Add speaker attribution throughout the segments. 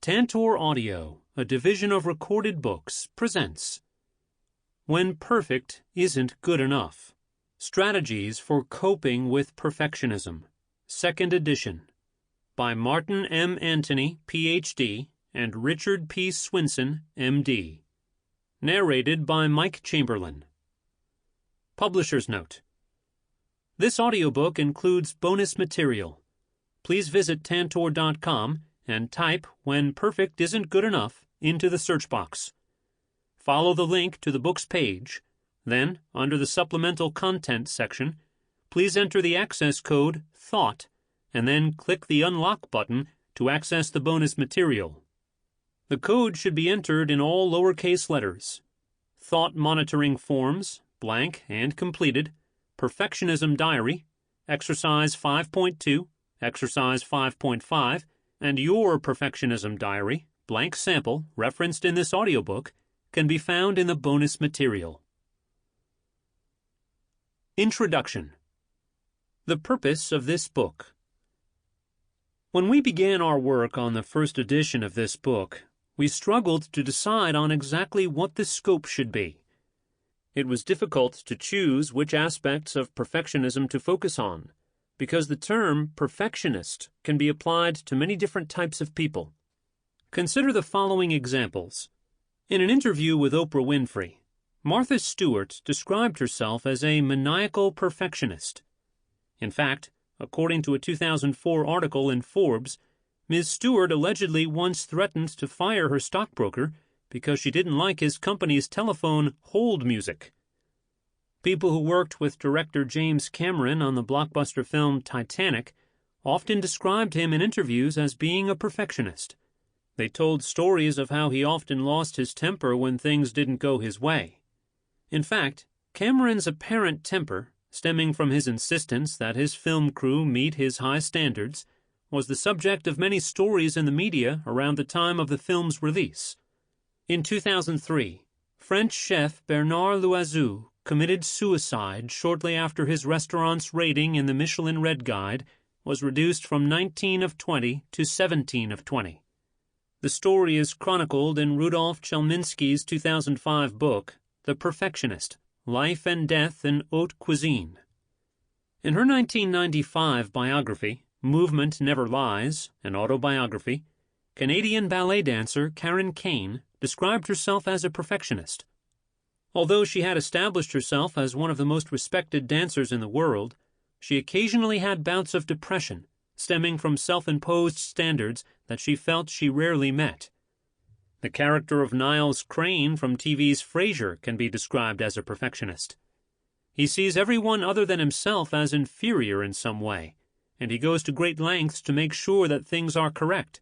Speaker 1: Tantor Audio, a division of Recorded Books, presents When Perfect Isn't Good Enough, Strategies for Coping with Perfectionism, 2nd edition, by Martin M. Antony, Ph.D., and Richard P. Swinson, M.D. Narrated by Mike Chamberlain. Publisher's Note: This audiobook includes bonus material. Please visit Tantor.com and type "When Perfect Isn't Good Enough" into the search box. Follow the link to the book's page. Then, under the Supplemental Content section, please enter the access code THOUGHT and then click the Unlock button to access the bonus material. The code should be entered in all lowercase letters. Thought monitoring forms, blank and completed, Perfectionism Diary, Exercise 5.2, Exercise 5.5, and your Perfectionism Diary, blank sample, referenced in this audiobook, can be found in the bonus material. Introduction. The purpose of this book. When we began our work on the first edition of this book, we struggled to decide on exactly what the scope should be. It was difficult to choose which aspects of perfectionism to focus on, because the term perfectionist can be applied to many different types of people. Consider the following examples. In an interview with Oprah Winfrey, Martha Stewart described herself as a maniacal perfectionist. In fact, according to a 2004 article in Forbes, Ms. Stewart allegedly once threatened to fire her stockbroker because she didn't like his company's telephone hold music. People who worked with director James Cameron on the blockbuster film Titanic often described him in interviews as being a perfectionist. They told stories of how he often lost his temper when things didn't go his way. In fact, Cameron's apparent temper, stemming from his insistence that his film crew meet his high standards, was the subject of many stories in the media around the time of the film's release. In 2003, French chef Bernard Loiseau committed suicide shortly after his restaurant's rating in the Michelin Red Guide was reduced from 19 of 20 to 17 of 20. The story is chronicled in Rudolf Chelminsky's 2005 book, The Perfectionist, Life and Death in Haute Cuisine. In her 1995 biography, Movement Never Lies, an autobiography, Canadian ballet dancer Karen Kane described herself as a perfectionist. Although she had established herself as one of the most respected dancers in the world, she occasionally had bouts of depression stemming from self-imposed standards that she felt she rarely met. The character of Niles Crane from TV's Frasier can be described as a perfectionist. He sees everyone other than himself as inferior in some way, and he goes to great lengths to make sure that things are correct,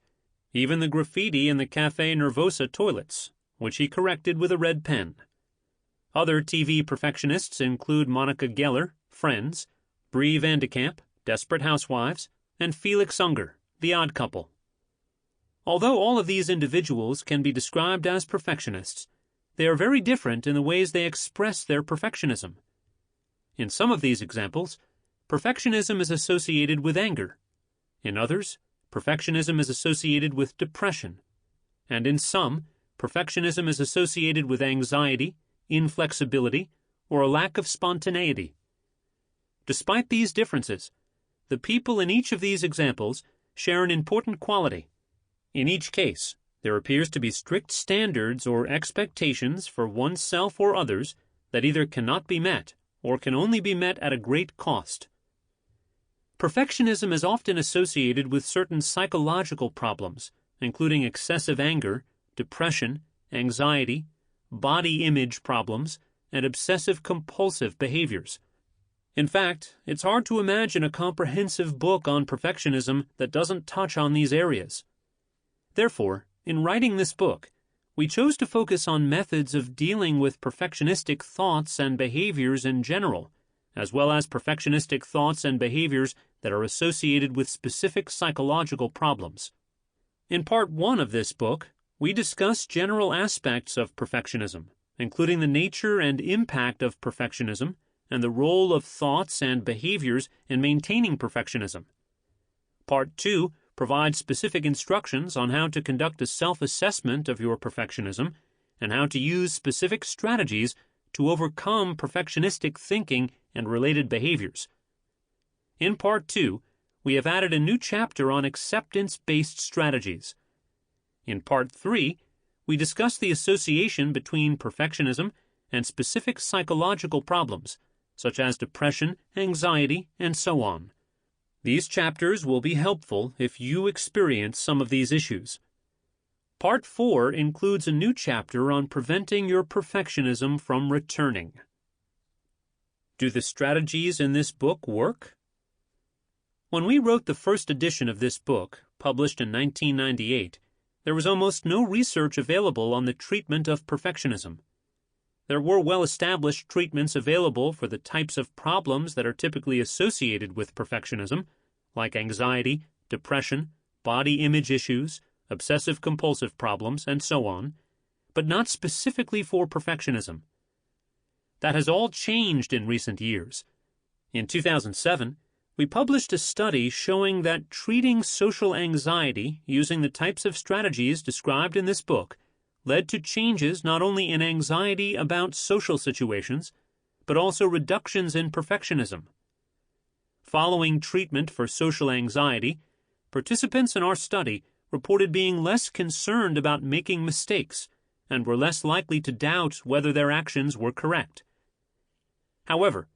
Speaker 1: even the graffiti in the Café Nervosa toilets, which he corrected with a red pen. Other TV perfectionists include Monica Geller, Friends, Brie Vandekamp, Desperate Housewives, and Felix Unger, The Odd Couple. Although all of these individuals can be described as perfectionists, they are very different in the ways they express their perfectionism. In some of these examples, perfectionism is associated with anger. In others, perfectionism is associated with depression. And in some, perfectionism is associated with anxiety, inflexibility, or a lack of spontaneity. Despite these differences, the people in each of these examples share an important quality. In each case, there appears to be strict standards or expectations for oneself or others that either cannot be met or can only be met at a great cost. Perfectionism is often associated with certain psychological problems, including excessive anger, depression, anxiety, body image problems, and obsessive-compulsive behaviors. In fact, it's hard to imagine a comprehensive book on perfectionism that doesn't touch on these areas. Therefore, in writing this book, we chose to focus on methods of dealing with perfectionistic thoughts and behaviors in general, as well as perfectionistic thoughts and behaviors that are associated with specific psychological problems. In Part 1 of this book, we discuss general aspects of perfectionism, including the nature and impact of perfectionism and the role of thoughts and behaviors in maintaining perfectionism. Part 2 provides specific instructions on how to conduct a self-assessment of your perfectionism and how to use specific strategies to overcome perfectionistic thinking and related behaviors. In Part 2, we have added a new chapter on acceptance-based strategies. In Part 3, we discuss the association between perfectionism and specific psychological problems, such as depression, anxiety, and so on. These chapters will be helpful if you experience some of these issues. Part 4 includes a new chapter on preventing your perfectionism from returning. Do the strategies in this book work? When we wrote the first edition of this book, published in 1998, there was almost no research available on the treatment of perfectionism. There were well-established treatments available for the types of problems that are typically associated with perfectionism, like anxiety, depression, body image issues, obsessive-compulsive problems, and so on, but not specifically for perfectionism. That has all changed in recent years. In 2007, we published a study showing that treating social anxiety using the types of strategies described in this book led to changes not only in anxiety about social situations, but also reductions in perfectionism. Following treatment for social anxiety, participants in our study reported being less concerned about making mistakes and were less likely to doubt whether their actions were correct. However,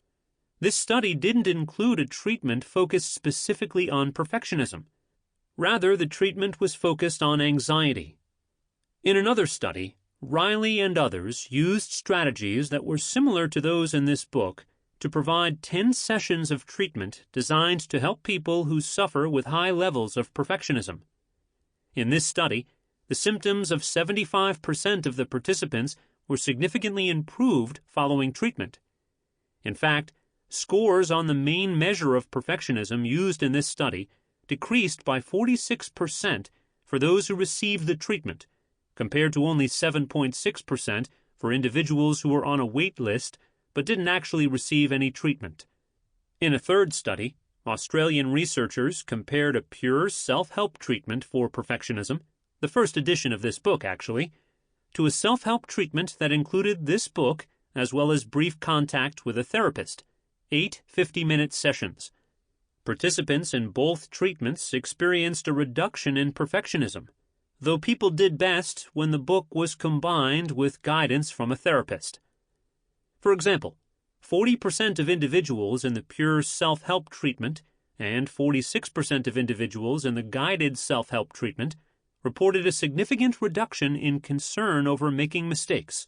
Speaker 1: this study didn't include a treatment focused specifically on perfectionism. Rather, the treatment was focused on anxiety. In another study, Riley and others used strategies that were similar to those in this book to provide 10 sessions of treatment designed to help people who suffer with high levels of perfectionism. In this study, the symptoms of 75% of the participants were significantly improved following treatment. In fact, scores on the main measure of perfectionism used in this study decreased by 46% for those who received the treatment, compared to only 7.6% for individuals who were on a wait list but didn't actually receive any treatment. In a third study, Australian researchers compared a pure self-help treatment for perfectionism, the first edition of this book actually, to a self-help treatment that included this book as well as brief contact with a therapist, 8 50-minute sessions. Participants in both treatments experienced a reduction in perfectionism, though people did best when the book was combined with guidance from a therapist. For example, 40% of individuals in the pure self-help treatment and 46% of individuals in the guided self-help treatment reported a significant reduction in concern over making mistakes.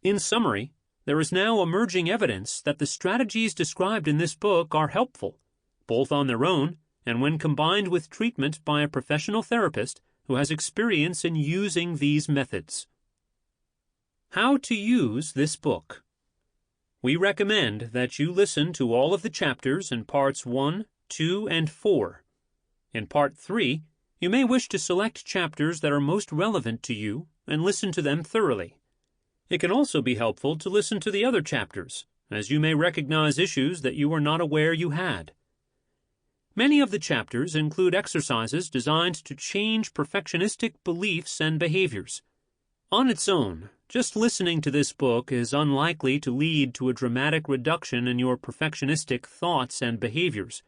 Speaker 1: In summary, there is now emerging evidence that the strategies described in this book are helpful, both on their own and when combined with treatment by a professional therapist who has experience in using these methods. How to use this book. We recommend that you listen to all of the chapters in Parts 1, 2, and 4. In Part 3, you may wish to select chapters that are most relevant to you and listen to them thoroughly. It can also be helpful to listen to the other chapters, as you may recognize issues that you were not aware you had. Many of the chapters include exercises designed to change perfectionistic beliefs and behaviors. On its own, just listening to this book is unlikely to lead to a dramatic reduction in your perfectionistic thoughts and behaviors.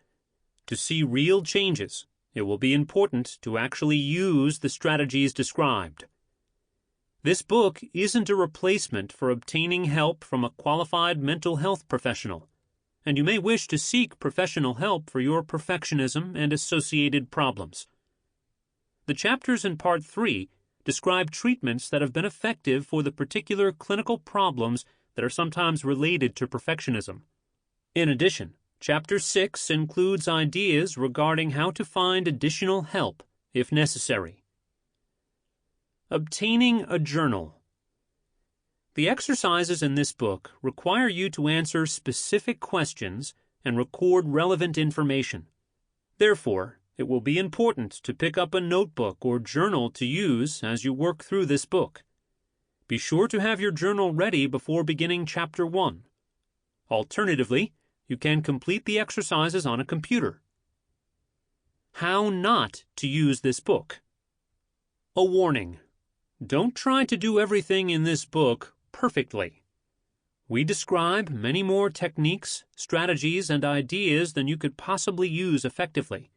Speaker 1: To see real changes, it will be important to actually use the strategies described. This book isn't a replacement for obtaining help from a qualified mental health professional, and you may wish to seek professional help for your perfectionism and associated problems. The chapters in Part 3 describe treatments that have been effective for the particular clinical problems that are sometimes related to perfectionism. In addition, Chapter 6 includes ideas regarding how to find additional help if necessary. Obtaining a journal. The exercises in this book require you to answer specific questions and record relevant information. Therefore, it will be important to pick up a notebook or journal to use as you work through this book. Be sure to have your journal ready before beginning Chapter 1. Alternatively, you can complete the exercises on a computer. how not to use this book. A warning: don't try to do everything in this book perfectly. We describe many more techniques, strategies, and ideas than you could possibly use effectively.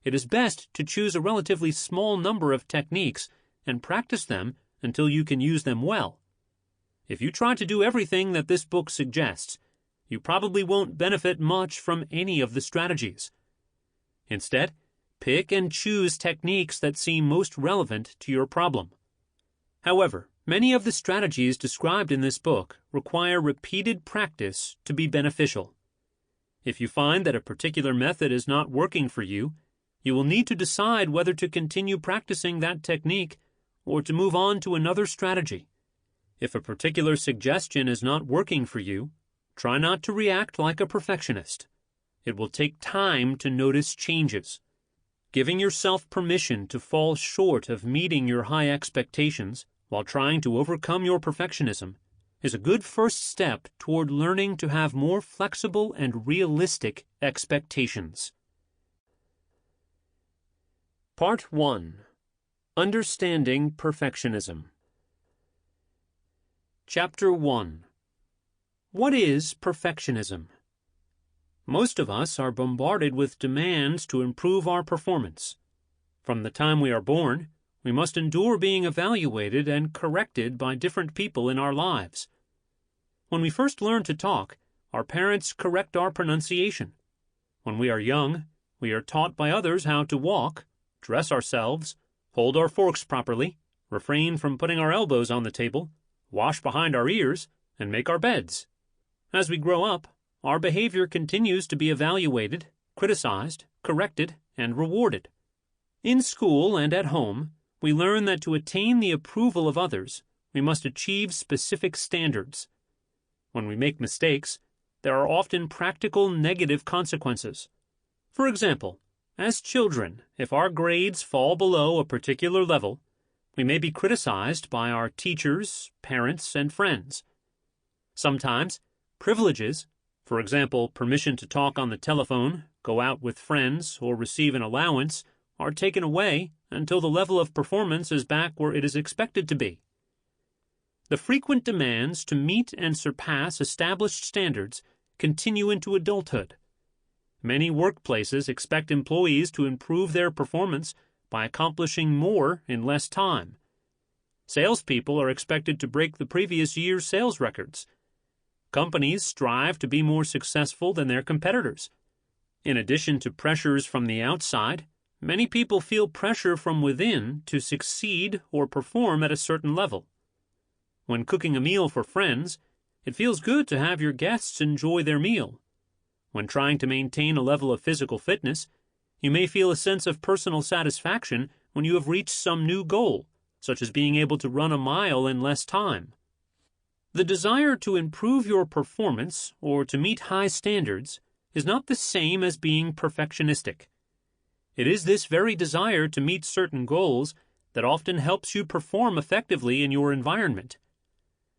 Speaker 1: It is best to choose a relatively small number of techniques and practice them until you can use them well. If you try to do everything that this book suggests, you probably won't benefit much from any of the strategies. Instead, pick and choose techniques that seem most relevant to your problem. However, many of the strategies described in this book require repeated practice to be beneficial. If you find that a particular method is not working for you, you will need to decide whether to continue practicing that technique or to move on to another strategy. If a particular suggestion is not working for you, try not to react like a perfectionist. It will take time to notice changes. Giving yourself permission to fall short of meeting your high expectations while trying to overcome your perfectionism is a good first step toward learning to have more flexible and realistic expectations. Part 1. Understanding Perfectionism. Chapter 1. What is perfectionism? Most of us are bombarded with demands to improve our performance. From the time we are born, we must endure being evaluated and corrected by different people in our lives. When we first learn to talk, our parents correct our pronunciation. When we are young, we are taught by others how to walk, dress ourselves, hold our forks properly, refrain from putting our elbows on the table, wash behind our ears, and make our beds. As we grow up, our behavior continues to be evaluated, criticized, corrected, and rewarded. In school and at home, we learn that to attain the approval of others, we must achieve specific standards. When we make mistakes, there are often practical negative consequences. For example, as children, if our grades fall below a particular level, we may be criticized by our teachers, parents, and friends. Sometimes, privileges, for example, permission to talk on the telephone, go out with friends, or receive an allowance, are taken away until the level of performance is back where it is expected to be. The frequent demands to meet and surpass established standards continue into adulthood. Many workplaces expect employees to improve their performance by accomplishing more in less time. Salespeople are expected to break the previous year's sales records. Companies strive to be more successful than their competitors. In addition to pressures from the outside, many people feel pressure from within to succeed or perform at a certain level. When cooking a meal for friends, it feels good to have your guests enjoy their meal. When trying to maintain a level of physical fitness, you may feel a sense of personal satisfaction when you have reached some new goal, such as being able to run a mile in less time. The desire to improve your performance or to meet high standards is not the same as being perfectionistic. It is this very desire to meet certain goals that often helps you perform effectively in your environment.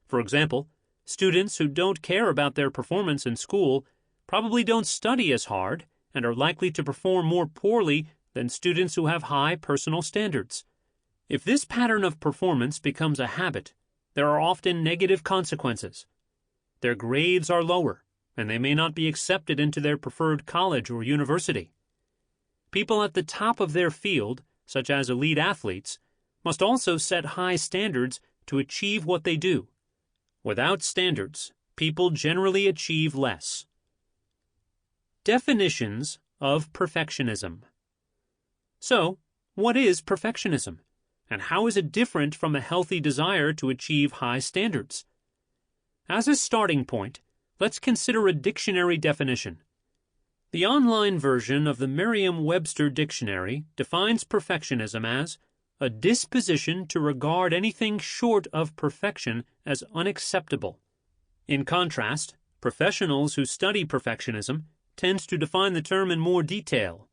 Speaker 1: For example, students who don't care about their performance in school probably don't study as hard and are likely to perform more poorly than students who have high personal standards. If this pattern of performance becomes a habit, there are often negative consequences. Their grades are lower, and they may not be accepted into their preferred college or university. People at the top of their field, such as elite athletes, must also set high standards to achieve what they do. Without standards, people generally achieve less. Definitions of perfectionism. So, what is perfectionism, and how is it different from a healthy desire to achieve high standards? As a starting point, let's consider a dictionary definition. The online version of the Merriam-Webster dictionary defines perfectionism as a disposition to regard anything short of perfection as unacceptable. In contrast, professionals who study perfectionism tend to define the term in more detail.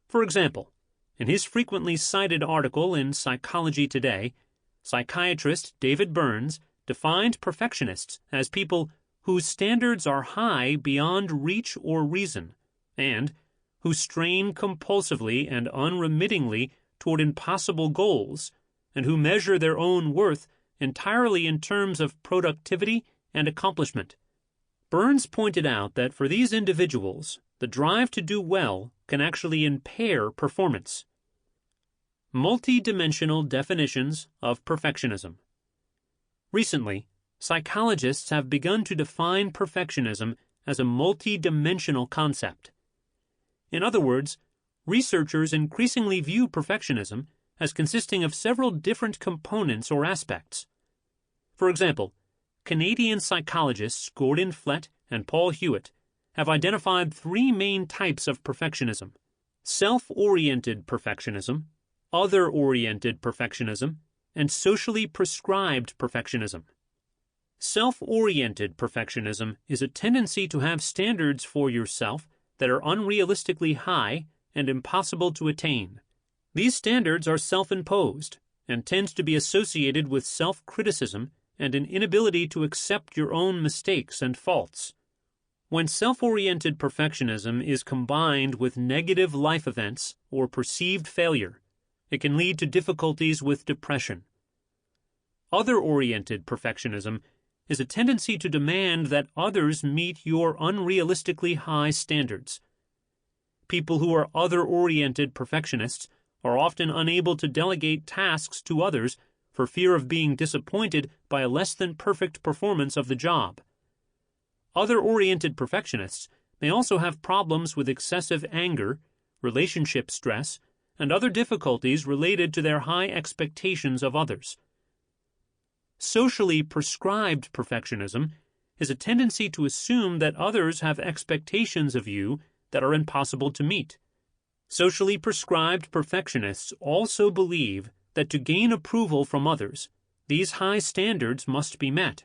Speaker 1: For example, in his frequently cited article in Psychology Today, psychiatrist David Burns defined perfectionists as people whose standards are high beyond reach or reason, and who strain compulsively and unremittingly toward impossible goals, and who measure their own worth entirely in terms of productivity and accomplishment. Burns pointed out that for these individuals, the drive to do well can actually impair performance. Multi-dimensional definitions of perfectionism. Recently, psychologists have begun to define perfectionism as a multi-dimensional concept. In other words, researchers increasingly view perfectionism as consisting of several different components or aspects. For example, Canadian psychologists Gordon Flett and Paul Hewitt have identified three main types of perfectionism: self-oriented perfectionism, other-oriented perfectionism, and socially prescribed perfectionism. Self-oriented perfectionism is a tendency to have standards for yourself that are unrealistically high and impossible to attain. These standards are self-imposed and tend to be associated with self-criticism and an inability to accept your own mistakes and faults. When self-oriented perfectionism is combined with negative life events or perceived failure, it can lead to difficulties with depression. Other-oriented perfectionism is a tendency to demand that others meet your unrealistically high standards. People who are other-oriented perfectionists are often unable to delegate tasks to others for fear of being disappointed by a less-than-perfect performance of the job. Other-oriented perfectionists may also have problems with excessive anger, relationship stress, and other difficulties related to their high expectations of others. Socially prescribed perfectionism is a tendency to assume that others have expectations of you that are impossible to meet. Socially prescribed perfectionists also believe that to gain approval from others, these high standards must be met.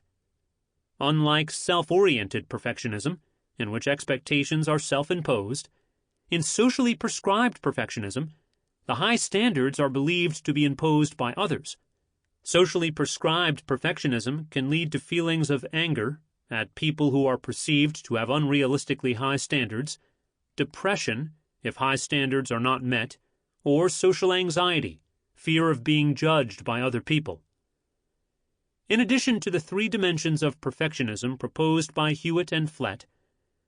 Speaker 1: Unlike self-oriented perfectionism, in which expectations are self-imposed, in socially prescribed perfectionism, the high standards are believed to be imposed by others. Socially prescribed perfectionism can lead to feelings of anger at people who are perceived to have unrealistically high standards, depression if high standards are not met, or social anxiety, fear of being judged by other people. In addition to the three dimensions of perfectionism proposed by Hewitt and Flett,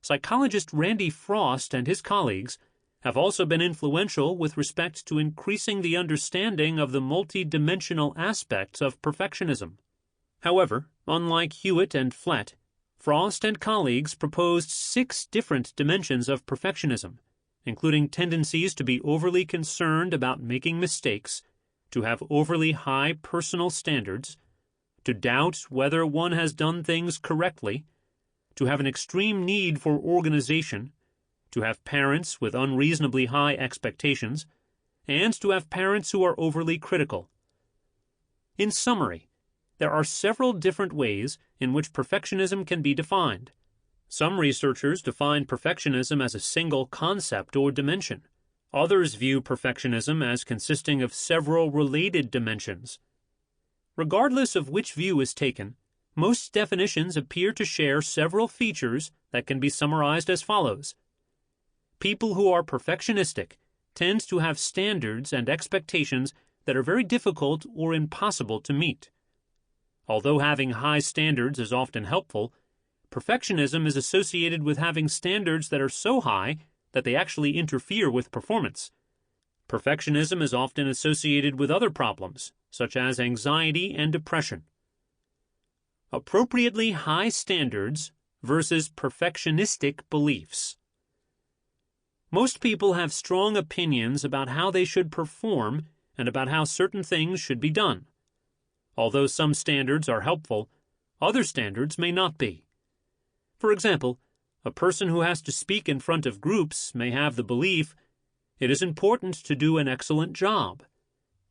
Speaker 1: psychologist Randy Frost and his colleagues have also been influential with respect to increasing the understanding of the multi-dimensional aspects of perfectionism. However, unlike Hewitt and Flett, Frost and colleagues proposed 6 different dimensions of perfectionism, including tendencies to be overly concerned about making mistakes, to have overly high personal standards, to doubt whether one has done things correctly, to have an extreme need for organization, to have parents with unreasonably high expectations, and to have parents who are overly critical. In summary, there are several different ways in which perfectionism can be defined. Some researchers define perfectionism as a single concept or dimension. Others view perfectionism as consisting of several related dimensions. Regardless of which view is taken, most definitions appear to share several features that can be summarized as follows. People who are perfectionistic tend to have standards and expectations that are very difficult or impossible to meet. Although having high standards is often helpful, perfectionism is associated with having standards that are so high that they actually interfere with performance. Perfectionism is often associated with other problems, such as anxiety and depression. Appropriately high standards versus perfectionistic beliefs. Most people have strong opinions about how they should perform and about how certain things should be done. Although some standards are helpful, other standards may not be. For example, a person who has to speak in front of groups may have the belief, "It is important to do an excellent job."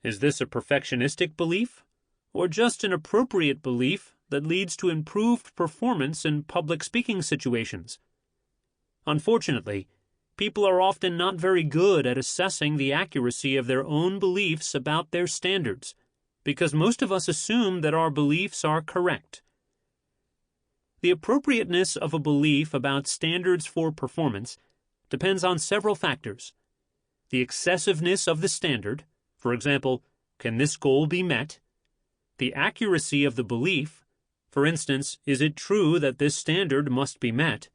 Speaker 1: Is this a perfectionistic belief, or just an appropriate belief that leads to improved performance in public speaking situations? Unfortunately, people are often not very good at assessing the accuracy of their own beliefs about their standards, because most of us assume that our beliefs are correct. The appropriateness of a belief about standards for performance depends on several factors. The excessiveness of the standard, for example, can this goal be met? The accuracy of the belief, for instance, is it true that this standard must be met?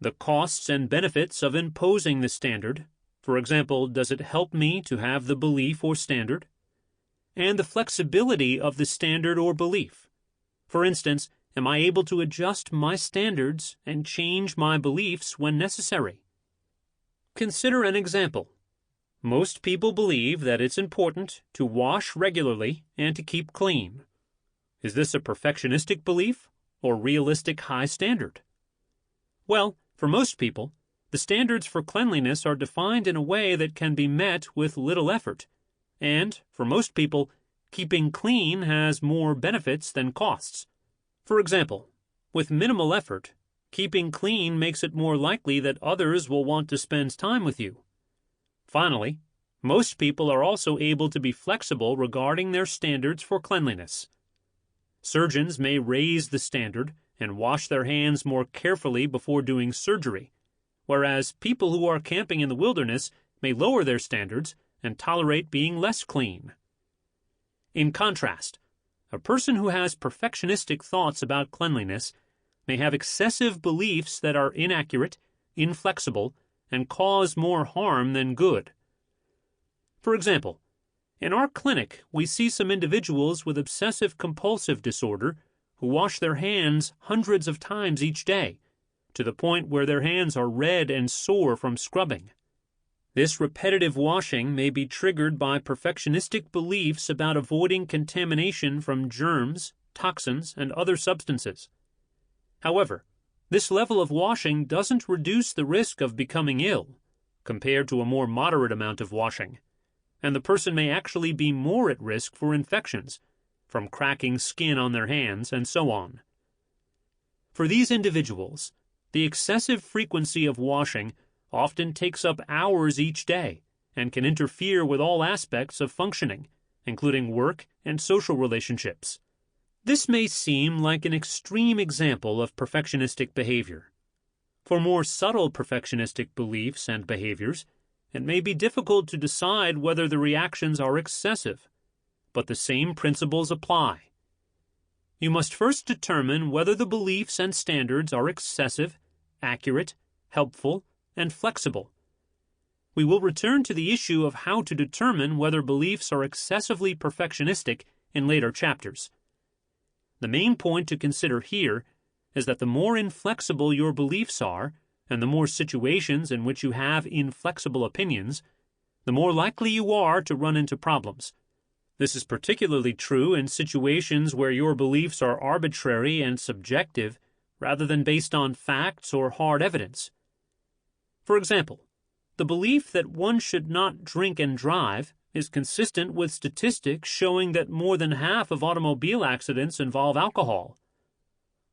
Speaker 1: The costs and benefits of imposing the standard, for example, does it help me to have the belief or standard? And the flexibility of the standard or belief. For instance, am I able to adjust my standards and change my beliefs when necessary? Consider an example. Most people believe that it's important to wash regularly and to keep clean. Is this a perfectionistic belief or realistic high standard? Well, for most people, the standards for cleanliness are defined in a way that can be met with little effort, and, for most people, keeping clean has more benefits than costs. For example, with minimal effort, keeping clean makes it more likely that others will want to spend time with you. Finally, most people are also able to be flexible regarding their standards for cleanliness. Surgeons may raise the standard and wash their hands more carefully before doing surgery, whereas people who are camping in the wilderness may lower their standards and tolerate being less clean. In contrast, a person who has perfectionistic thoughts about cleanliness may have excessive beliefs that are inaccurate, inflexible, and cause more harm than good. For example, in our clinic, we see some individuals with obsessive-compulsive disorder who wash their hands hundreds of times each day, to the point where their hands are red and sore from scrubbing. This repetitive washing may be triggered by perfectionistic beliefs about avoiding contamination from germs, toxins, and other substances. However, this level of washing doesn't reduce the risk of becoming ill, compared to a more moderate amount of washing, and the person may actually be more at risk for infections, from cracking skin on their hands and so on. For these individuals, the excessive frequency of washing often takes up hours each day and can interfere with all aspects of functioning, including work and social relationships. This may seem like an extreme example of perfectionistic behavior. For more subtle perfectionistic beliefs and behaviors, it may be difficult to decide whether the reactions are excessive, but the same principles apply. You must first determine whether the beliefs and standards are excessive, accurate, helpful, and flexible. We will return to the issue of how to determine whether beliefs are excessively perfectionistic in later chapters. The main point to consider here is that the more inflexible your beliefs are, and the more situations in which you have inflexible opinions, the more likely you are to run into problems. This is particularly true in situations where your beliefs are arbitrary and subjective rather than based on facts or hard evidence. For example, the belief that one should not drink and drive is consistent with statistics showing that more than half of automobile accidents involve alcohol.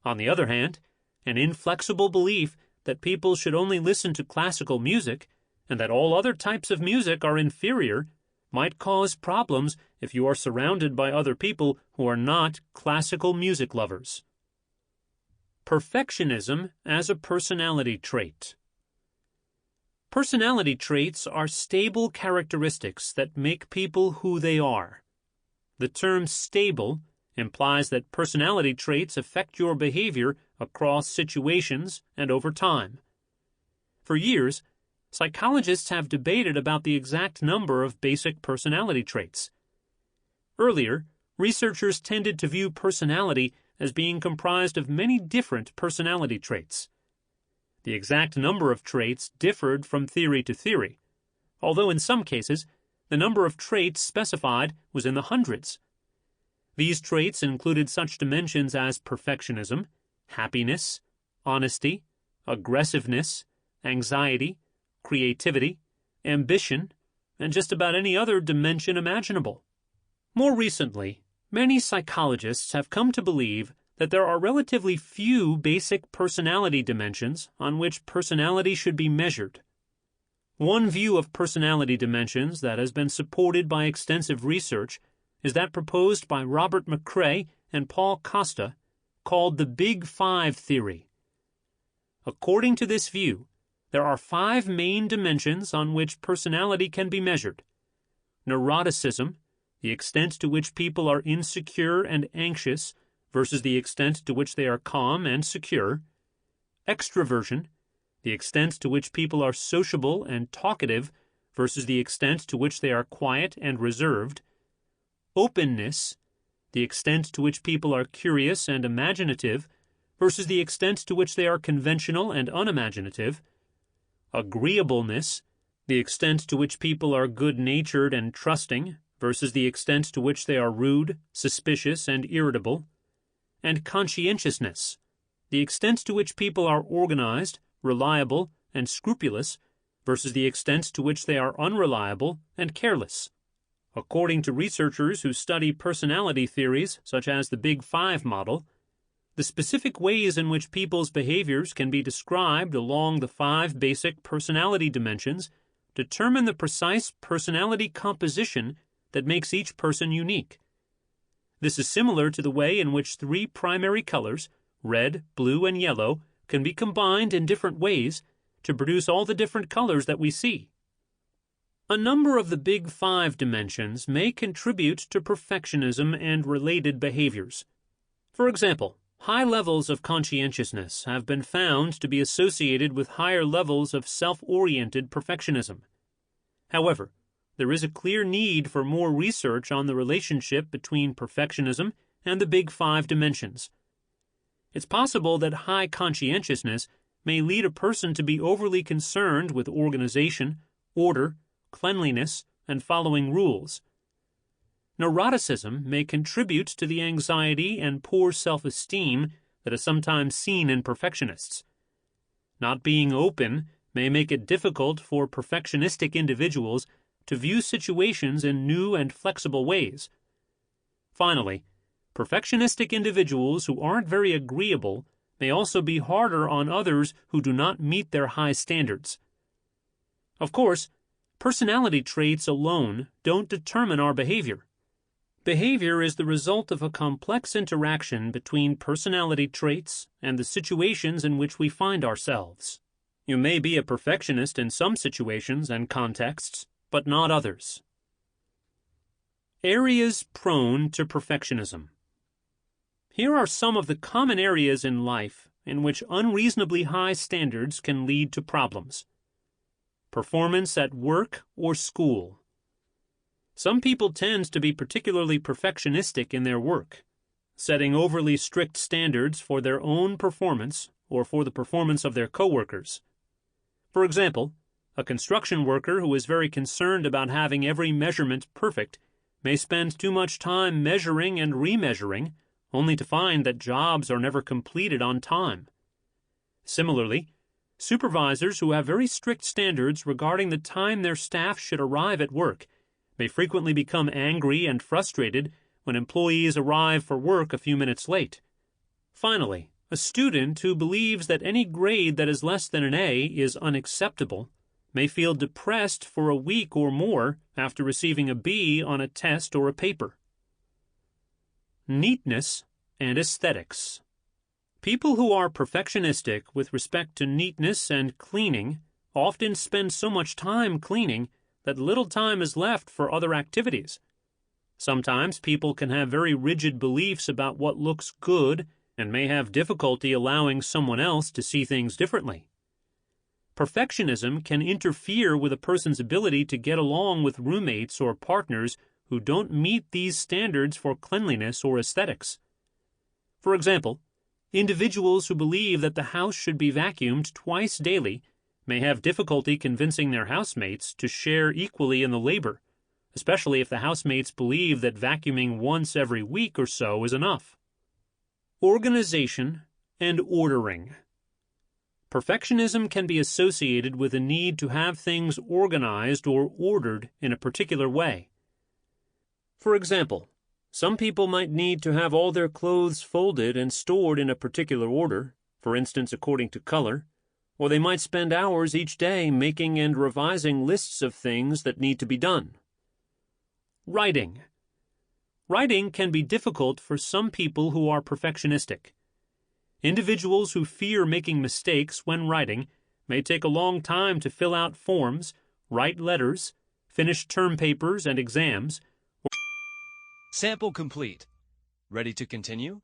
Speaker 1: On the other hand, an inflexible belief that people should only listen to classical music and that all other types of music are inferior might cause problems if you are surrounded by other people who are not classical music lovers. Perfectionism as a personality trait. Personality traits are stable characteristics that make people who they are. The term stable implies that personality traits affect your behavior across situations and over time. For years, psychologists have debated about the exact number of basic personality traits. Earlier, researchers tended to view personality as being comprised of many different personality traits. The exact number of traits differed from theory to theory, although in some cases, the number of traits specified was in the hundreds. These traits included such dimensions as perfectionism, happiness, honesty, aggressiveness, anxiety, creativity, ambition, and just about any other dimension imaginable. More recently, many psychologists have come to believe that there are relatively few basic personality dimensions on which personality should be measured. One view of personality dimensions that has been supported by extensive research is that proposed by Robert McCrae and Paul Costa, called the Big Five theory. According to this view, there are 5 main dimensions on which personality can be measured: neuroticism, the extent to which people are insecure and anxious versus the extent to which they are calm and secure; extroversion, the extent to which people are sociable and talkative versus the extent to which they are quiet and reserved; openness, the extent to which people are curious and imaginative versus the extent to which they are conventional and unimaginative; agreeableness, the extent to which people are good-natured and trusting versus the extent to which they are rude, suspicious, and irritable; and conscientiousness, the extent to which people are organized, reliable, and scrupulous versus the extent to which they are unreliable and careless. According to researchers who study personality theories such as the Big Five model, the specific ways in which people's behaviors can be described along the 5 basic personality dimensions determine the precise personality composition that makes each person unique. This is similar to the way in which 3 primary colors, red, blue, and yellow, can be combined in different ways to produce all the different colors that we see. A number of the Big Five dimensions may contribute to perfectionism and related behaviors. For example, high levels of conscientiousness have been found to be associated with higher levels of self-oriented perfectionism. However, there is a clear need for more research on the relationship between perfectionism and the Big Five dimensions. It's possible that high conscientiousness may lead a person to be overly concerned with organization, order, cleanliness, and following rules. Neuroticism may contribute to the anxiety and poor self-esteem that is sometimes seen in perfectionists. Not being open may make it difficult for perfectionistic individuals to view situations in new and flexible ways. Finally, perfectionistic individuals who aren't very agreeable may also be harder on others who do not meet their high standards. Of course, personality traits alone don't determine our behavior. Behavior is the result of a complex interaction between personality traits and the situations in which we find ourselves. You may be a perfectionist in some situations and contexts, but not others. Areas prone to perfectionism. Here are some of the common areas in life in which unreasonably high standards can lead to problems. Performance at work or school. Some people tend to be particularly perfectionistic in their work, setting overly strict standards for their own performance or for the performance of their coworkers. For example, a construction worker who is very concerned about having every measurement perfect may spend too much time measuring and remeasuring, only to find that jobs are never completed on time. Similarly, supervisors who have very strict standards regarding the time their staff should arrive at work may frequently become angry and frustrated when employees arrive for work a few minutes late. Finally, a student who believes that any grade that is less than an A is unacceptable may feel depressed for a week or more after receiving a B on a test or a paper. Neatness and aesthetics. People who are perfectionistic with respect to neatness and cleaning often spend so much time cleaning that little time is left for other activities. Sometimes people can have very rigid beliefs about what looks good and may have difficulty allowing someone else to see things differently. Perfectionism can interfere with a person's ability to get along with roommates or partners who don't meet these standards for cleanliness or aesthetics. For example, individuals who believe that the house should be vacuumed twice daily may have difficulty convincing their housemates to share equally in the labor, especially if the housemates believe that vacuuming once every week or so is enough. Organization and ordering. Perfectionism can be associated with a need to have things organized or ordered in a particular way. For example, some people might need to have all their clothes folded and stored in a particular order, for instance according to color, or they might spend hours each day making and revising lists of things that need to be done. Writing. Writing can be difficult for some people who are perfectionistic. Individuals who fear making mistakes when writing may take a long time to fill out forms, write letters, finish term papers and exams.
Speaker 2: Sample complete. Ready to continue?